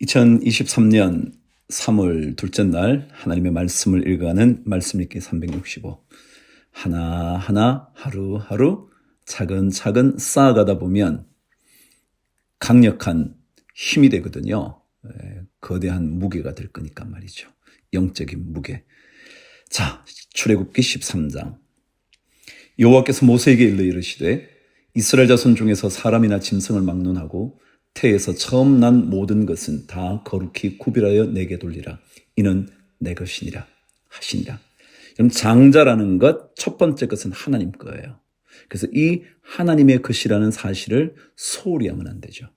2023년 3월 둘째 날 하나님의 말씀을 읽어가는 말씀 읽기 365. 하나하나 하루하루 차근차근 쌓아가다 보면 강력한 힘이 되거든요. 거대한 무게가 될 거니까 말이죠. 영적인 무게. 자, 출애굽기 13장. 여호와께서 모세에게 일러 이르시되 이스라엘 자손 중에서 사람이나 짐승을 막론하고 태에서 처음 난 모든 것은 다 거룩히 구별하여 내게 돌리라. 이는 내 것이니라 하시니라. 그럼 장자라는 것, 첫 번째 것은 하나님 거예요. 그래서 이 하나님의 것이라는 사실을 소홀히 하면 안 되죠.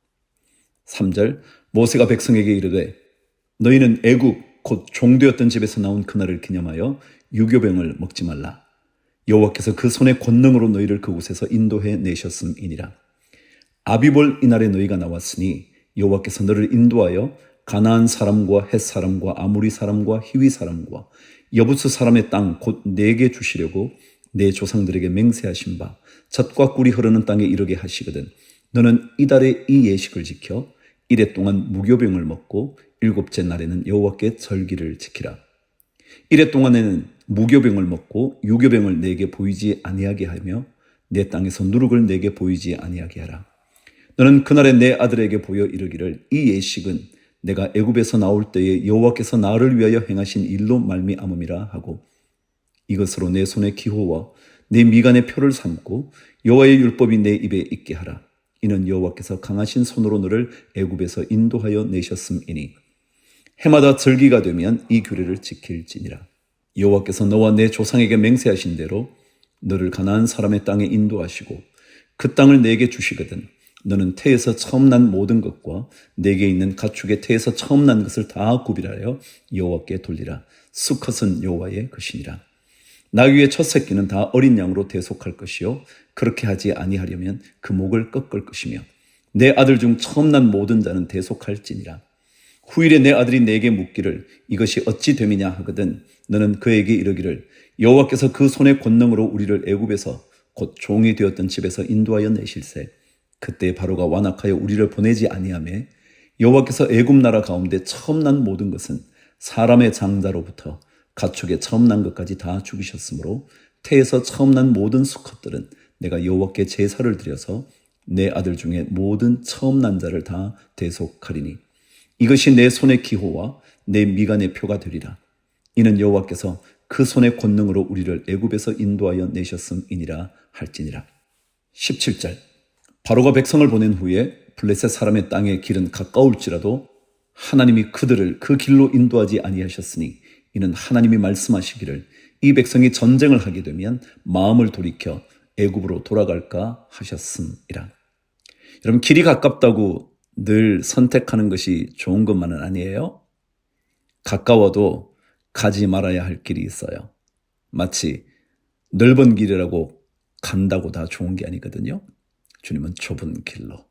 3절, 모세가 백성에게 이르되 너희는 애굽 곧 종되었던 집에서 나온 그날을 기념하여 유교병을 먹지 말라. 여호와께서 그 손의 권능으로 너희를 그곳에서 인도해 내셨음이니라. 아비볼 이날에 너희가 나왔으니 여호와께서 너를 인도하여 가나안 사람과 헷 사람과 아모리 사람과 히위 사람과 여부스 사람의 땅 곧 내게 주시려고 내 조상들에게 맹세하신 바 젖과 꿀이 흐르는 땅에 이르게 하시거든. 너는 이달에 이 예식을 지켜 이래 동안 무교병을 먹고 일곱째 날에는 여호와께 절기를 지키라. 이래 동안에는 무교병을 먹고 유교병을 내게 보이지 아니하게 하며 내 땅에서 누룩을 내게 보이지 아니하게 하라. 너는 그날에 내 아들에게 보여 이르기를 이 예식은 내가 애굽에서 나올 때에 여호와께서 나를 위하여 행하신 일로 말미암음이라 하고 이것으로 내 손의 기호와 내 미간의 표를 삼고 여호와의 율법이 내 입에 있게 하라. 이는 여호와께서 강하신 손으로 너를 애굽에서 인도하여 내셨음이니 해마다 절기가 되면 이 규례를 지킬지니라. 여호와께서 너와 내 조상에게 맹세하신 대로 너를 가나안 사람의 땅에 인도하시고 그 땅을 내게 주시거든. 너는 태에서 처음 난 모든 것과 내게 있는 가축의 태에서 처음 난 것을 다 구별하여 여호와께 돌리라. 수컷은 여호와의 것이니라. 나귀의 첫 새끼는 다 어린 양으로 대속할 것이요 그렇게 하지 아니하려면 그 목을 꺾을 것이며 내 아들 중 처음 난 모든 자는 대속할지니라. 후일에 내 아들이 내게 묻기를 이것이 어찌 됨이냐 하거든 너는 그에게 이르기를 여호와께서 그 손의 권능으로 우리를 애굽에서 곧 종이 되었던 집에서 인도하여 내실세 그때 바로가 완악하여 우리를 보내지 아니하매 여호와께서 애굽 나라 가운데 처음 난 모든 것은 사람의 장자로부터 가축의 처음 난 것까지 다 죽이셨으므로 태에서 처음 난 모든 수컷들은 내가 여호와께 제사를 드려서 내 아들 중에 모든 처음 난 자를 다 대속하리니 이것이 내 손의 기호와 내 미간의 표가 되리라. 이는 여호와께서 그 손의 권능으로 우리를 애굽에서 인도하여 내셨음이니라 할지니라. 17절, 바로가 백성을 보낸 후에 블레셋 사람의 땅의 길은 가까울지라도 하나님이 그들을 그 길로 인도하지 아니하셨으니 이는 하나님이 말씀하시기를 이 백성이 전쟁을 하게 되면 마음을 돌이켜 애굽으로 돌아갈까 하셨음이라. 여러분, 길이 가깝다고 늘 선택하는 것이 좋은 것만은 아니에요. 가까워도 가지 말아야 할 길이 있어요. 마치 넓은 길이라고 간다고 다 좋은 게 아니거든요. 주님은 좁은 길로.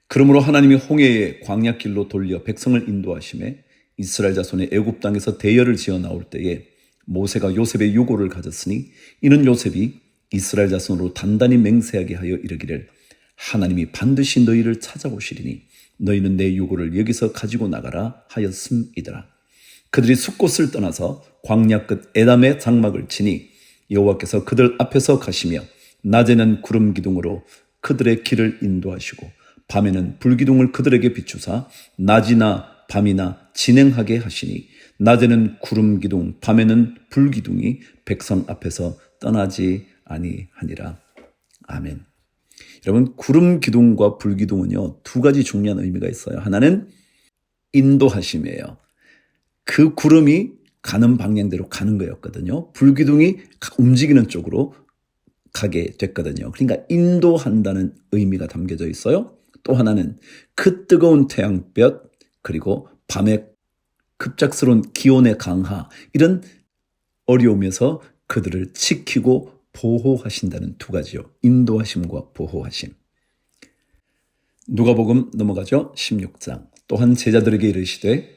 그러므로 하나님이 홍해의 광야길로 돌려 백성을 인도하심에 이스라엘 자손의 애굽 땅에서 대열을 지어 나올 때에 모세가 요셉의 유고를 가졌으니 이는 요셉이 이스라엘 자손으로 단단히 맹세하게 하여 이르기를 하나님이 반드시 너희를 찾아오시리니 너희는 내 유고를 여기서 가지고 나가라 하였음이더라. 그들이 숫곳을 떠나서 광야 끝 에담의 장막을 치니 여호와께서 그들 앞에서 가시며 낮에는 구름 기둥으로 그들의 길을 인도하시고 밤에는 불기둥을 그들에게 비추사 낮이나 밤이나 진행하게 하시니 낮에는 구름 기둥 밤에는 불기둥이 백성 앞에서 떠나지 아니하니라. 아멘. 여러분, 구름 기둥과 불기둥은요 두 가지 중요한 의미가 있어요. 하나는 인도하심이에요. 그 구름이 가는 방향대로 가는 거였거든요. 불기둥이 움직이는 쪽으로 가게 됐거든요. 그러니까 인도한다는 의미가 담겨져 있어요. 또 하나는 그 뜨거운 태양볕 그리고 밤의 급작스러운 기온의 강하 이런 어려움에서 그들을 지키고 보호하신다는 두 가지요. 인도하심과 보호하심. 누가복음 넘어가죠. 16장. 또한 제자들에게 이르시되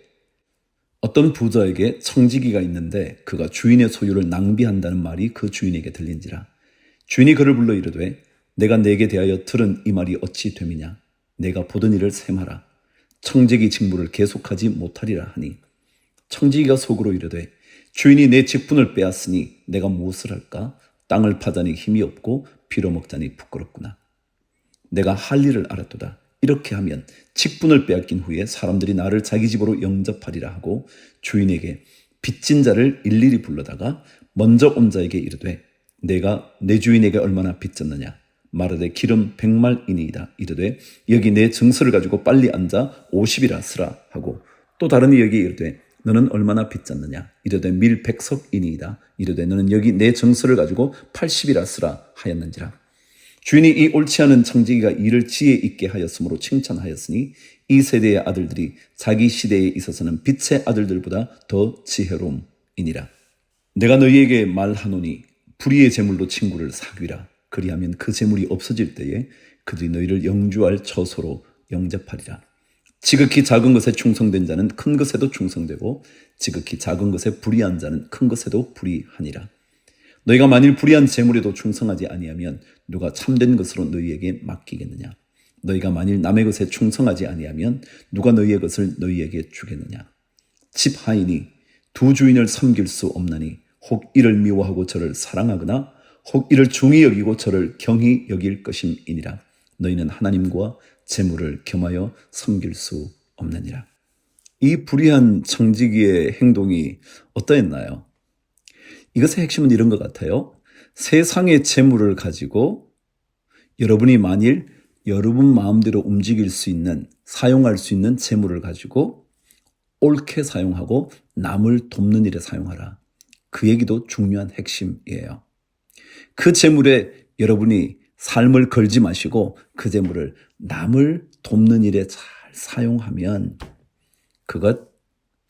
어떤 부자에게 청지기가 있는데 그가 주인의 소유를 낭비한다는 말이 그 주인에게 들린지라. 주인이 그를 불러 이르되 내가 내게 대하여 들은 이 말이 어찌 됨이냐. 내가 보던 일을 셈하라. 청지기 직무를 계속하지 못하리라 하니 청지기가 속으로 이르되 주인이 내 직분을 빼앗으니 내가 무엇을 할까? 땅을 파자니 힘이 없고 빌어먹자니 부끄럽구나. 내가 할 일을 알았도다. 이렇게 하면 직분을 빼앗긴 후에 사람들이 나를 자기 집으로 영접하리라 하고 주인에게 빚진 자를 일일이 불러다가 먼저 온 자에게 이르되 내가 내 주인에게 얼마나 빚졌느냐? 말하되 기름 100말이니이다. 이르되 여기 내 증서를 가지고 빨리 앉아 50이라 쓰라 하고 또 다른 이에게 이르되 너는 얼마나 빚졌느냐? 이르되 밀 100석이니이다. 이르되 너는 여기 내 증서를 가지고 80이라 쓰라 하였는지라. 주인이 이 옳지 않은 청지기가 일을 지혜 있게 하였으므로 칭찬하였으니 이 세대의 아들들이 자기 시대에 있어서는 빛의 아들들보다 더 지혜로움이니라. 내가 너희에게 말하노니 불의의 재물로 친구를 사귀라. 그리하면 그 재물이 없어질 때에 그들이 너희를 영주할 처소로 영접하리라. 지극히 작은 것에 충성된 자는 큰 것에도 충성되고 지극히 작은 것에 불의한 자는 큰 것에도 불의하니라. 너희가 만일 불의한 재물에도 충성하지 아니하면 누가 참된 것으로 너희에게 맡기겠느냐? 너희가 만일 남의 것에 충성하지 아니하면 누가 너희의 것을 너희에게 주겠느냐? 집 하인이 두 주인을 섬길 수 없나니 혹 이를 미워하고 저를 사랑하거나 혹 이를 중히 여기고 저를 경히 여길 것임이니라. 너희는 하나님과 재물을 겸하여 섬길 수 없느니라. 이 불의한 청지기의 행동이 어떠했나요? 이것의 핵심은 이런 것 같아요. 세상의 재물을 가지고 여러분이 만일 여러분 마음대로 움직일 수 있는, 사용할 수 있는 재물을 가지고 옳게 사용하고 남을 돕는 일에 사용하라. 그 얘기도 중요한 핵심이에요. 그 재물에 여러분이 삶을 걸지 마시고 그 재물을 남을 돕는 일에 잘 사용하면 그것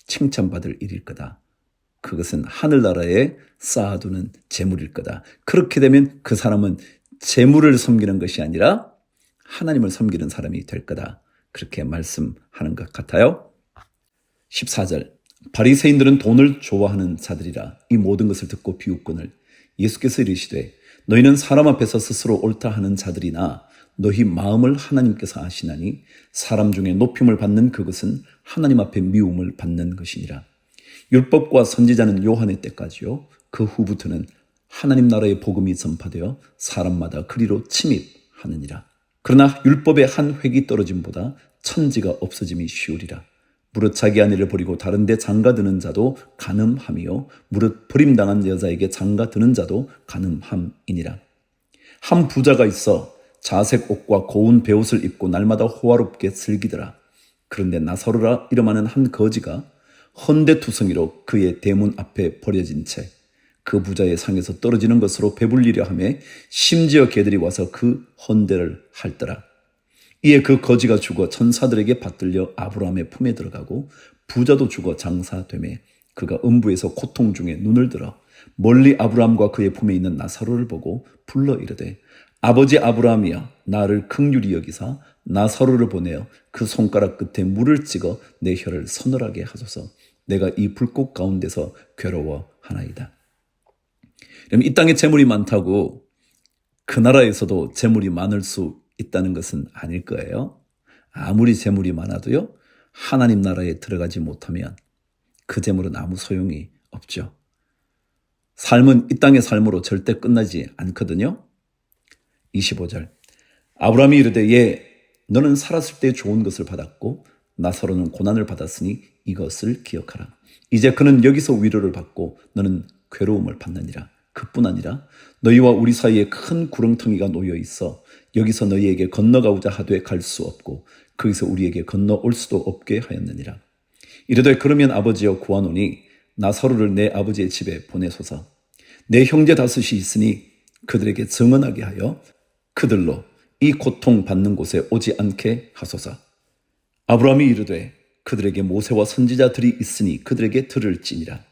칭찬받을 일일 거다. 그것은 하늘나라에 쌓아두는 재물일 거다. 그렇게 되면 그 사람은 재물을 섬기는 것이 아니라 하나님을 섬기는 사람이 될 거다. 그렇게 말씀하는 것 같아요. 14절 바리새인들은 돈을 좋아하는 자들이라. 이 모든 것을 듣고 비웃거늘 예수께서 이르시되 너희는 사람 앞에서 스스로 옳다 하는 자들이나 너희 마음을 하나님께서 아시나니 사람 중에 높임을 받는 그것은 하나님 앞에 미움을 받는 것이니라. 율법과 선지자는 요한의 때까지요. 그 후부터는 하나님 나라의 복음이 전파되어 사람마다 그리로 침입하느니라. 그러나 율법의 한 획이 떨어짐보다 천지가 없어짐이 쉬우리라. 무릇 자기 아내를 버리고 다른 데 장가드는 자도 간음함이요 무릇 버림당한 여자에게 장가드는 자도 간음함이니라. 한 부자가 있어 자색 옷과 고운 베옷을 입고 날마다 호화롭게 즐기더라. 그런데 나사로라 이름하는 한 거지가 헌데투성이로 그의 대문 앞에 버려진 채 그 부자의 상에서 떨어지는 것으로 배불리려 하며 심지어 개들이 와서 그 헌데를 핥더라. 이에 그 거지가 죽어 천사들에게 받들려 아브라함의 품에 들어가고 부자도 죽어 장사되매 그가 음부에서 고통 중에 눈을 들어 멀리 아브라함과 그의 품에 있는 나사로를 보고 불러 이르되 아버지 아브라함이여 나를 긍휼히 여기사 나사로를 보내어 그 손가락 끝에 물을 찍어 내 혀를 서늘하게 하소서. 내가 이 불꽃 가운데서 괴로워하나이다. 그럼 이 땅에 재물이 많다고 그 나라에서도 재물이 많을 수 있다는 것은 아닐 거예요. 아무리 재물이 많아도요. 하나님 나라에 들어가지 못하면 그 재물은 아무 소용이 없죠. 삶은 이 땅의 삶으로 절대 끝나지 않거든요. 25절 아브라함이 이르되 예 너는 살았을 때 좋은 것을 받았고 나사로는 고난을 받았으니 이것을 기억하라. 이제 그는 여기서 위로를 받고 너는 괴로움을 받느니라. 그뿐 아니라 너희와 우리 사이에 큰 구렁텅이가 놓여 있어 여기서 너희에게 건너가고자 하되 갈 수 없고 거기서 우리에게 건너올 수도 없게 하였느니라. 이르되 그러면 아버지여 구하노니 나사로를 내 아버지의 집에 보내소서. 내 형제 다섯이 있으니 그들에게 증언하게 하여 그들로 이 고통받는 곳에 오지 않게 하소서. 아브라함이 이르되 그들에게 모세와 선지자들이 있으니 그들에게 들을지니라.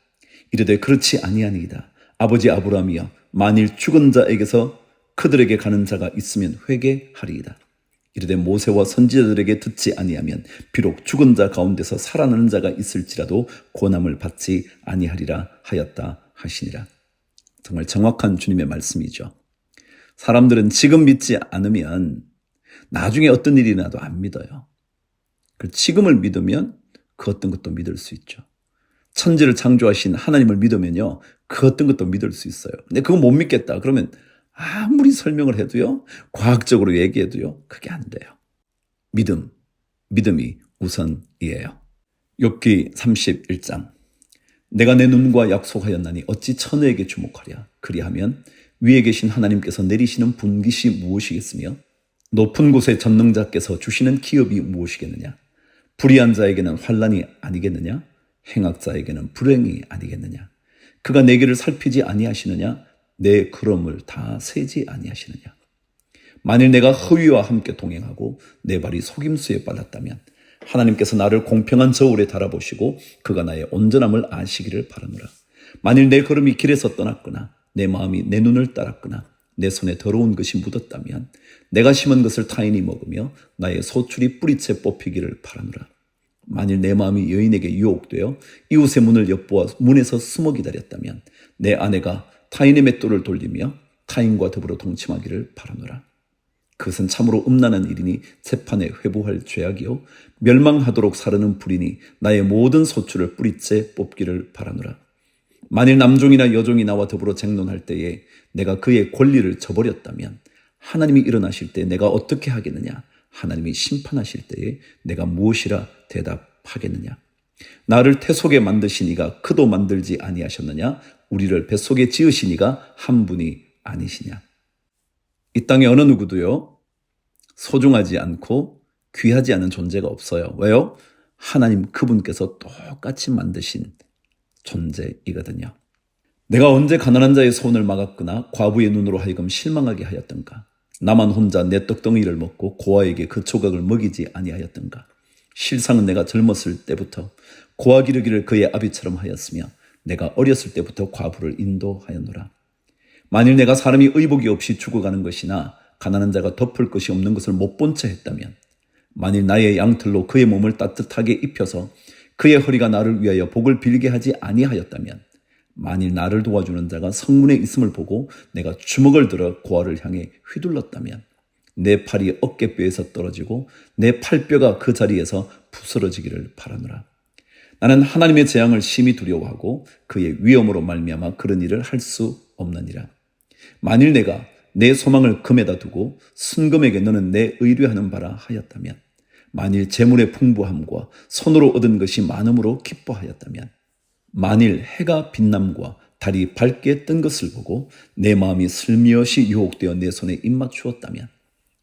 이르되 그렇지 아니하니이다. 아버지 아브라함이여 만일 죽은 자에게서 그들에게 가는 자가 있으면 회개하리이다. 이르되 모세와 선지자들에게 듣지 아니하면 비록 죽은 자 가운데서 살아나는 자가 있을지라도 고난을 받지 아니하리라 하였다 하시니라. 정말 정확한 주님의 말씀이죠. 사람들은 지금 믿지 않으면 나중에 어떤 일이 나도 안 믿어요. 그 지금을 믿으면 그 어떤 것도 믿을 수 있죠. 천지를 창조하신 하나님을 믿으면요, 그 어떤 것도 믿을 수 있어요. 근데 그거 못 믿겠다 그러면 아무리 설명을 해도요, 과학적으로 얘기해도요, 그게 안 돼요. 믿음이 우선이에요. 욥기 31장. 내가 내 눈과 약속하였나니 어찌 처녀에게 주목하랴. 그리하면 위에 계신 하나님께서 내리시는 분깃이 무엇이겠으며 높은 곳에 전능자께서 주시는 기업이 무엇이겠느냐. 불의한 자에게는 환난이 아니겠느냐. 행악자에게는 불행이 아니겠느냐. 그가 내 길을 살피지 아니하시느냐. 내 걸음을 다 세지 아니하시느냐. 만일 내가 허위와 함께 동행하고 내 발이 속임수에 빨랐다면 하나님께서 나를 공평한 저울에 달아보시고 그가 나의 온전함을 아시기를 바라노라. 만일 내 걸음이 길에서 떠났거나 내 마음이 내 눈을 따랐거나 내 손에 더러운 것이 묻었다면 내가 심은 것을 타인이 먹으며 나의 소출이 뿌리채 뽑히기를 바라노라. 만일 내 마음이 여인에게 유혹되어 이웃의 문을 엿보아 문에서 숨어 기다렸다면 내 아내가 타인의 맷돌을 돌리며 타인과 더불어 동침하기를 바라노라. 그것은 참으로 음란한 일이니 재판에 회부할 죄악이요 멸망하도록 사르는 불이니 나의 모든 소출을 뿌리째 뽑기를 바라노라. 만일 남종이나 여종이 나와 더불어 쟁론할 때에 내가 그의 권리를 저버렸다면 하나님이 일어나실 때 내가 어떻게 하겠느냐. 하나님이 심판하실 때에 내가 무엇이라 대답하겠느냐. 나를 태속에 만드신 이가 그도 만들지 아니하셨느냐. 우리를 뱃속에 지으신 이가 한 분이 아니시냐. 이 땅에 어느 누구도요, 소중하지 않고 귀하지 않은 존재가 없어요. 왜요? 하나님 그분께서 똑같이 만드신 존재이거든요. 내가 언제 가난한 자의 손을 막았거나 과부의 눈으로 하여금 실망하게 하였던가. 나만 혼자 내 떡덩이를 먹고 고아에게 그 조각을 먹이지 아니하였던가. 실상은 내가 젊었을 때부터 고아 기르기를 그의 아비처럼 하였으며 내가 어렸을 때부터 과부를 인도하였노라. 만일 내가 사람이 의복이 없이 죽어가는 것이나 가난한 자가 덮을 것이 없는 것을 못 본 채 했다면, 만일 나의 양털로 그의 몸을 따뜻하게 입혀서 그의 허리가 나를 위하여 복을 빌게 하지 아니하였다면, 만일 나를 도와주는 자가 성문에 있음을 보고 내가 주먹을 들어 고아를 향해 휘둘렀다면 내 팔이 어깨뼈에서 떨어지고 내 팔뼈가 그 자리에서 부스러지기를 바라노라. 나는 하나님의 재앙을 심히 두려워하고 그의 위엄으로 말미암아 그런 일을 할 수 없느니라. 만일 내가 내 소망을 금에다 두고 순금에게 너는 내 의뢰하는 바라 하였다면, 만일 재물의 풍부함과 손으로 얻은 것이 많음으로 기뻐하였다면, 만일 해가 빛남과 달이 밝게 뜬 것을 보고 내 마음이 슬며시 유혹되어 내 손에 입맞추었다면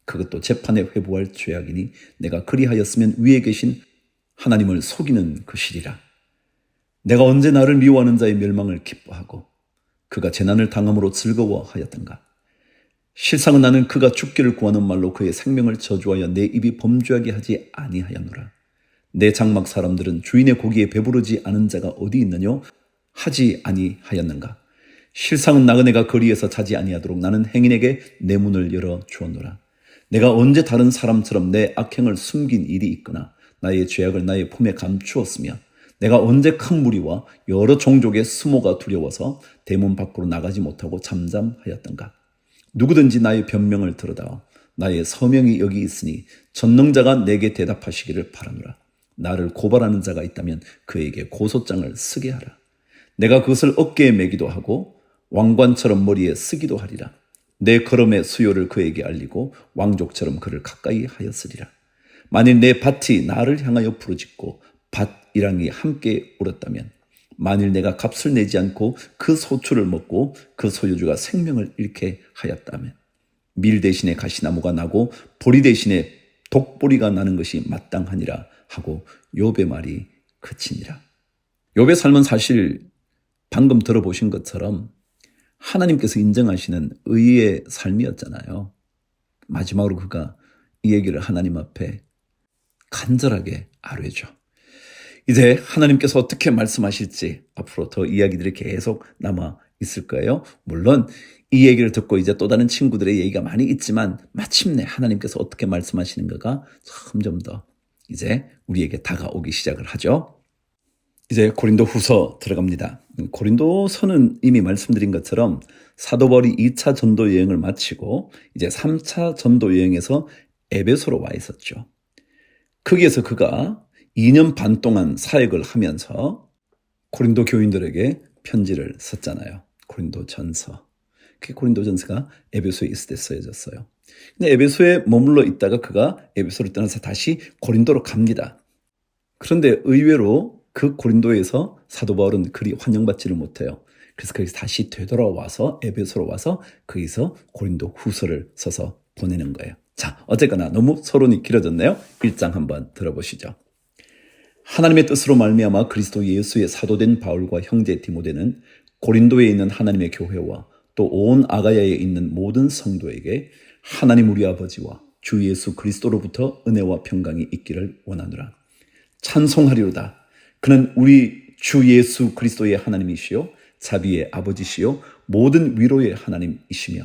그것도 재판에 회부할 죄악이니 내가 그리하였으면 위에 계신 하나님을 속이는 것이리라. 내가 언제 나를 미워하는 자의 멸망을 기뻐하고 그가 재난을 당함으로 즐거워하였던가. 실상은 나는 그가 죽기를 구하는 말로 그의 생명을 저주하여 내 입이 범죄하게 하지 아니하였노라. 내 장막 사람들은 주인의 고기에 배부르지 않은 자가 어디 있느뇨? 하지 아니하였는가. 실상은 나그네가 거리에서 자지 아니하도록 나는 행인에게 내 문을 열어 주었노라. 내가 언제 다른 사람처럼 내 악행을 숨긴 일이 있거나 나의 죄악을 나의 품에 감추었으며 내가 언제 큰 무리와 여러 종족의 수모가 두려워서 대문 밖으로 나가지 못하고 잠잠하였던가. 누구든지 나의 변명을 들어다오. 나의 서명이 여기 있으니 전능자가 내게 대답하시기를 바라노라. 나를 고발하는 자가 있다면 그에게 고소장을 쓰게 하라. 내가 그것을 어깨에 매기도 하고 왕관처럼 머리에 쓰기도 하리라. 내 걸음의 수요를 그에게 알리고 왕족처럼 그를 가까이 하였으리라. 만일 내 밭이 나를 향하여 부르짖고 밭이랑이 함께 울었다면, 만일 내가 값을 내지 않고 그 소출을 먹고 그 소유주가 생명을 잃게 하였다면, 밀 대신에 가시나무가 나고 보리 대신에 독보리가 나는 것이 마땅하니라 하고 욥의 말이 그치니라. 욥의 삶은 사실 방금 들어보신 것처럼 하나님께서 인정하시는 의의 삶이었잖아요. 마지막으로 그가 이 얘기를 하나님 앞에 간절하게 아뢰죠. 이제 하나님께서 어떻게 말씀하실지 앞으로 더 이야기들이 계속 남아 있을 거예요. 물론 이 얘기를 듣고 이제 또 다른 친구들의 얘기가 많이 있지만 마침내 하나님께서 어떻게 말씀하시는가가 점점 더 이제 우리에게 다가오기 시작을 하죠. 이제 고린도 후서 들어갑니다. 고린도서는 이미 말씀드린 것처럼 사도 바울이 2차 전도 여행을 마치고 이제 3차 전도 여행에서 에베소로 와 있었죠. 거기에서 그가 2년 반 동안 사역을 하면서 고린도 교인들에게 편지를 썼잖아요. 고린도전서. 그 고린도전서가 에베소에 있을 때 쓰여졌어요. 근데 에베소에 머물러 있다가 그가 에베소를 떠나서 다시 고린도로 갑니다. 그런데 의외로 그 고린도에서 사도 바울은 그리 환영받지를 못해요. 그래서 거기서 다시 되돌아와서 에베소로 와서 거기서 고린도 후서를 써서 보내는 거예요. 자, 어쨌거나 너무 서론이 길어졌네요. 1장 한번 들어보시죠. 하나님의 뜻으로 말미암아 그리스도 예수의 사도된 바울과 형제 디모데는 고린도에 있는 하나님의 교회와 또 온 아가야에 있는 모든 성도에게 하나님 우리 아버지와 주 예수 그리스도로부터 은혜와 평강이 있기를 원하노라. 찬송하리로다. 그는 우리 주 예수 그리스도의 하나님이시요 자비의 아버지시요 모든 위로의 하나님이시며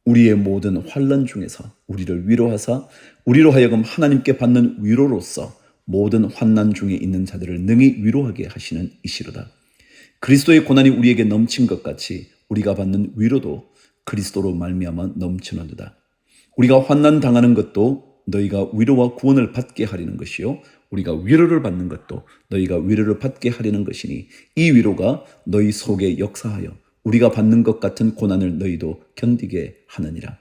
우리의 모든 환난 중에서 우리를 위로하사 우리로 하여금 하나님께 받는 위로로서 모든 환난 중에 있는 자들을 능히 위로하게 하시는 이시로다. 그리스도의 고난이 우리에게 넘친 것 같이 우리가 받는 위로도 그리스도로 말미암아 넘치는도다. 우리가 환난 당하는 것도 너희가 위로와 구원을 받게 하려는 것이요 우리가 위로를 받는 것도 너희가 위로를 받게 하려는 것이니 이 위로가 너희 속에 역사하여 우리가 받는 것 같은 고난을 너희도 견디게 하느니라.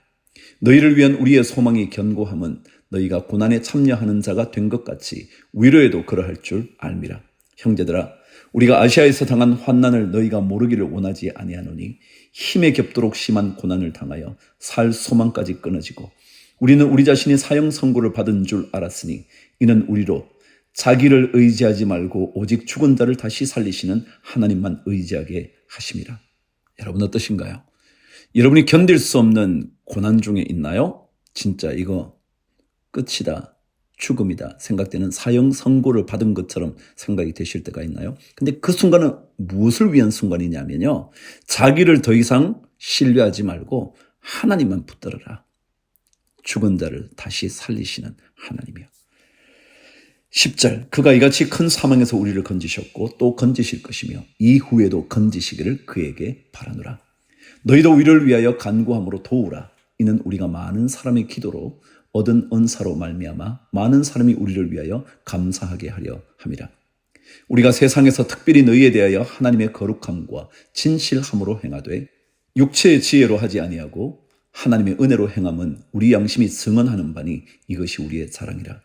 너희를 위한 우리의 소망이 견고함은 너희가 고난에 참여하는 자가 된 것 같이 위로에도 그러할 줄 알미라. 형제들아, 우리가 아시아에서 당한 환난을 너희가 모르기를 원하지 아니하노니 힘에 겹도록 심한 고난을 당하여 살 소망까지 끊어지고 우리는 우리 자신이 사형 선고를 받은 줄 알았으니 이는 우리로 자기를 의지하지 말고 오직 죽은 자를 다시 살리시는 하나님만 의지하게 하심이라. 여러분 어떠신가요? 여러분이 견딜 수 없는 고난 중에 있나요? 진짜 이거 끝이다, 죽음이다 생각되는 사형 선고를 받은 것처럼 생각이 되실 때가 있나요? 근데 그 순간은 무엇을 위한 순간이냐면요, 자기를 더 이상 신뢰하지 말고 하나님만 붙들어라. 죽은 자를 다시 살리시는 하나님이요. 10절, 그가 이같이 큰 사망에서 우리를 건지셨고 또 건지실 것이며 이후에도 건지시기를 그에게 바라노라. 너희도 우리를 위하여 간구함으로 도우라. 이는 우리가 많은 사람의 기도로 얻은 은사로 말미암아 많은 사람이 우리를 위하여 감사하게 하려 함이라. 우리가 세상에서 특별히 너희에 대하여 하나님의 거룩함과 진실함으로 행하되 육체의 지혜로 하지 아니하고 하나님의 은혜로 행함은 우리 양심이 증언하는 바니 이것이 우리의 자랑이라.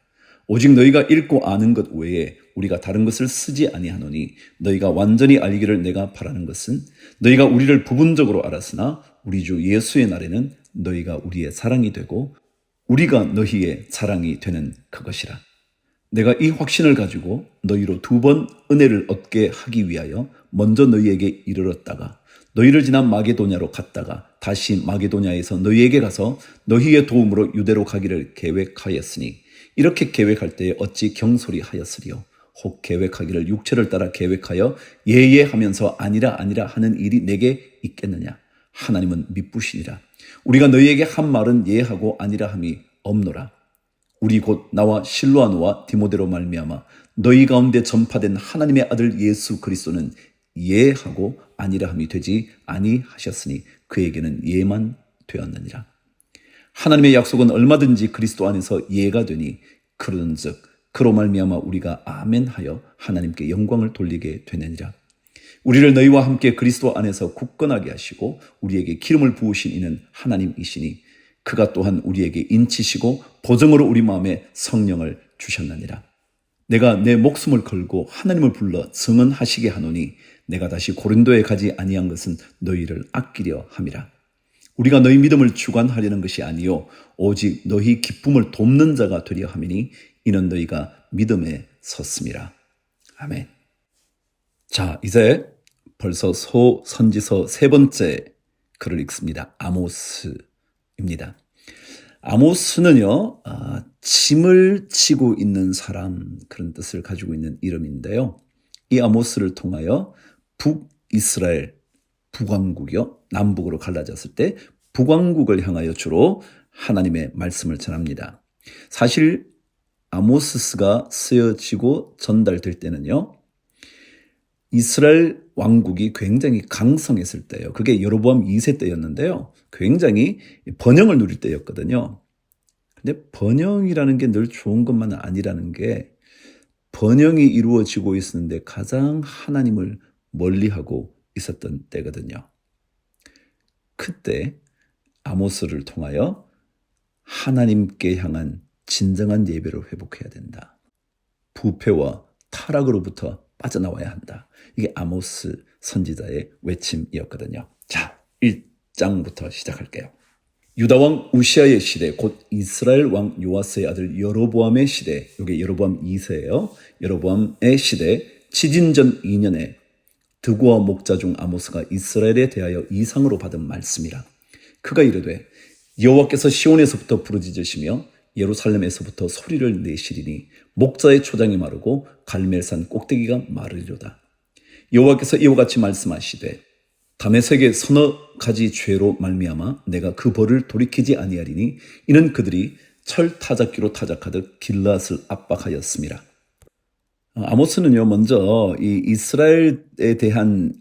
오직 너희가 읽고 아는 것 외에 우리가 다른 것을 쓰지 아니하노니 너희가 완전히 알기를 내가 바라는 것은 너희가 우리를 부분적으로 알았으나 우리 주 예수의 날에는 너희가 우리의 자랑이 되고 우리가 너희의 자랑이 되는 그것이라. 내가 이 확신을 가지고 너희로 2번 은혜를 얻게 하기 위하여 먼저 너희에게 이르렀다가 너희를 지나 마게도냐로 갔다가 다시 마게도냐에서 너희에게 가서 너희의 도움으로 유대로 가기를 계획하였으니 이렇게 계획할 때에 어찌 경솔히 하였으리요. 혹 계획하기를 육체를 따라 계획하여 예예하면서 아니라 하는 일이 내게 있겠느냐. 하나님은 미쁘시니라. 우리가 너희에게 한 말은 예하고 아니라 함이 없노라. 우리 곧 나와 실로아노와 디모데로 말미암아 너희 가운데 전파된 하나님의 아들 예수 그리스도는 예하고 아니라 함이 되지 아니하셨으니 그에게는 예만 되었느니라. 하나님의 약속은 얼마든지 그리스도 안에서 예가 되니 그러는즉 그로 말미암아 우리가 아멘하여 하나님께 영광을 돌리게 되느니라. 우리를 너희와 함께 그리스도 안에서 굳건하게 하시고 우리에게 기름을 부으신 이는 하나님이시니 그가 또한 우리에게 인치시고 보증으로 우리 마음에 성령을 주셨느니라. 내가 내 목숨을 걸고 하나님을 불러 증언하시게 하노니 내가 다시 고린도에 가지 아니한 것은 너희를 아끼려 함이라. 우리가 너희 믿음을 주관하려는 것이 아니요 오직 너희 기쁨을 돕는 자가 되려 함이니 이는 너희가 믿음에 섰음이라. 아멘. 자, 이제 벌써 선지서 3번째 글을 읽습니다. 아모스입니다. 아모스는요, 짐을 지고 있는 사람, 그런 뜻을 가지고 있는 이름인데요. 이 아모스를 통하여 북이스라엘, 북왕국이요, 남북으로 갈라졌을 때 북왕국을 향하여 주로 하나님의 말씀을 전합니다. 사실 아모스가 쓰여지고 전달될 때는요, 이스라엘 왕국이 굉장히 강성했을 때예요. 그게 여로보암 2세 때였는데요. 굉장히 번영을 누릴 때였거든요. 근데 번영이라는 게 늘 좋은 것만은 아니라는 게 번영이 이루어지고 있었는데 가장 하나님을 멀리하고 있었던 때거든요. 그때 아모스를 통하여 하나님께 향한 진정한 예배를 회복해야 된다. 부패와 타락으로부터 빠져나와야 한다. 이게 아모스 선지자의 외침이었거든요. 자, 1장부터 시작할게요. 유다왕 우시아의 시대, 곧 이스라엘 왕 요아스의 아들 여로보암의 시대, 이게 여로보암 2세예요. 여로보암의 시대, 지진전 2년에 드고와 목자 중 아모스가 이스라엘에 대하여 이상으로 받은 말씀이라. 그가 이르되 여호와께서 시온에서부터 부르짖으시며 예루살렘에서부터 소리를 내시리니 목자의 초장이 마르고 갈멜산 꼭대기가 마르리로다. 여호와께서 이와 같이 말씀하시되 다메섹의 서너 가지 죄로 말미암아 내가 그 벌을 돌이키지 아니하리니 이는 그들이 철 타작기로 타작하듯 길앗을 압박하였음이라. 아모스는요, 먼저 이 이스라엘에 대한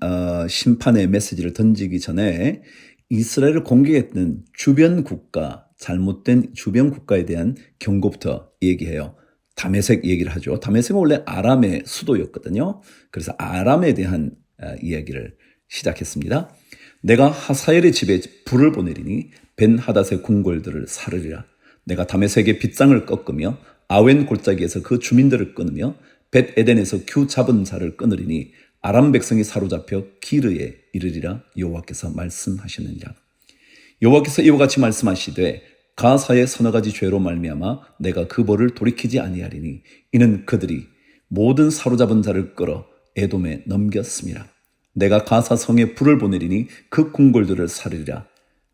심판의 메시지를 던지기 전에 이스라엘을 공격했던 주변 국가, 잘못된 주변 국가에 대한 경고부터 얘기해요. 다메섹 얘기를 하죠. 다메섹은 원래 아람의 수도였거든요. 그래서 아람에 대한 이야기를 시작했습니다. 내가 하사엘의 집에 불을 보내리니 벤하닷의 궁궐들을 사르리라. 내가 다메섹의 빗장을 꺾으며 아웬 골짜기에서 그 주민들을 끊으며 벳 에덴에서 규 잡은 자를 끊으리니 아람 백성이 사로잡혀 기르에 이르리라. 여호와께서 말씀하셨느니라. 여호와께서 이와 같이 말씀하시되 가사의 서너 가지 죄로 말미암아 내가 그 벌을 돌이키지 아니하리니 이는 그들이 모든 사로잡은 자를 끌어 에돔에 넘겼음이라. 내가 가사 성에 불을 보내리니 그 궁궐들을 사르리라.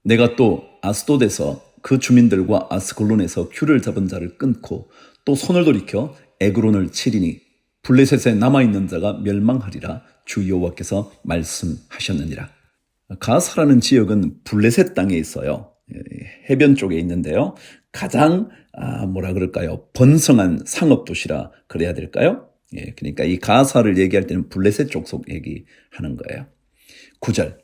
내가 또 아스돗에서 그 주민들과 아스글론에서 큐를 잡은 자를 끊고 또 손을 돌이켜 에그론을 치리니 블레셋에 남아있는 자가 멸망하리라. 주 여호와께서 말씀하셨느니라. 가사라는 지역은 블레셋 땅에 있어요. 해변 쪽에 있는데요. 가장 번성한 상업도시라 그래야 될까요? 그러니까 이 가사를 얘기할 때는 블레셋 족속 얘기하는 거예요. 9절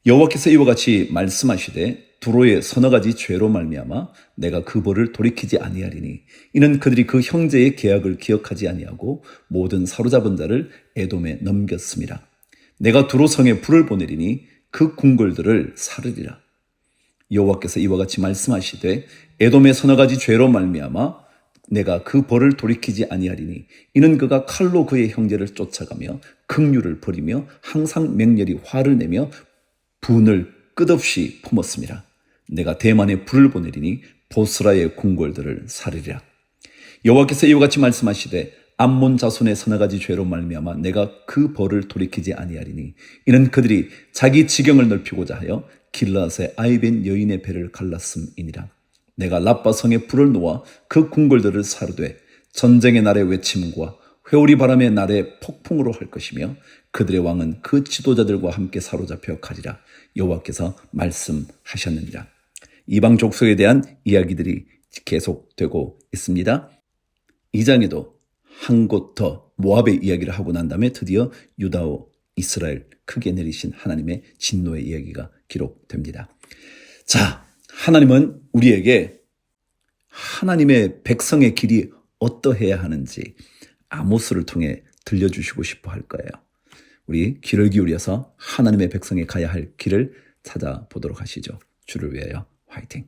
여호와께서 이와 같이 말씀하시되 두로의 서너 가지 죄로 말미암아 내가 그 벌을 돌이키지 아니하리니 이는 그들이 그 형제의 계약을 기억하지 아니하고 모든 사로잡은 자를 에돔에 넘겼음이라. 내가 두로 성에 불을 보내리니 그 궁궐들을 사르리라. 여호와께서 이와 같이 말씀하시되 에돔의 서너 가지 죄로 말미암아 내가 그 벌을 돌이키지 아니하리니 이는 그가 칼로 그의 형제를 쫓아가며 긍휼을 버리며 항상 맹렬히 화를 내며 분을 끝없이 품었음이라. 내가 대만에 불을 보내리니 보스라의 궁궐들을 사르리라. 여호와께서 이와 같이 말씀하시되 암몬 자손의 서너 가지 죄로 말미암아 내가 그 벌을 돌이키지 아니하리니 이는 그들이 자기 지경을 넓히고자 하여 길라앗의 아이벤 여인의 배를 갈랐음이니라. 내가 라빠 성에 불을 놓아 그 궁궐들을 사르되 전쟁의 날의 외침과 회오리 바람의 날의 폭풍으로 할 것이며 그들의 왕은 그 지도자들과 함께 사로잡혀 가리라. 여호와께서 말씀하셨느니라. 이방 족속에 대한 이야기들이 계속되고 있습니다. 2장에도 한 곳 더 모압의 이야기를 하고 난 다음에 드디어 유다와 이스라엘 크게 내리신 하나님의 진노의 이야기가 기록됩니다. 자, 하나님은 우리에게 하나님의 백성의 길이 어떠해야 하는지 아모스를 통해 들려주시고 싶어 할 거예요. 우리 귀를 기울여서 하나님의 백성이 가야 할 길을 찾아보도록 하시죠. 주를 위하여 화이팅!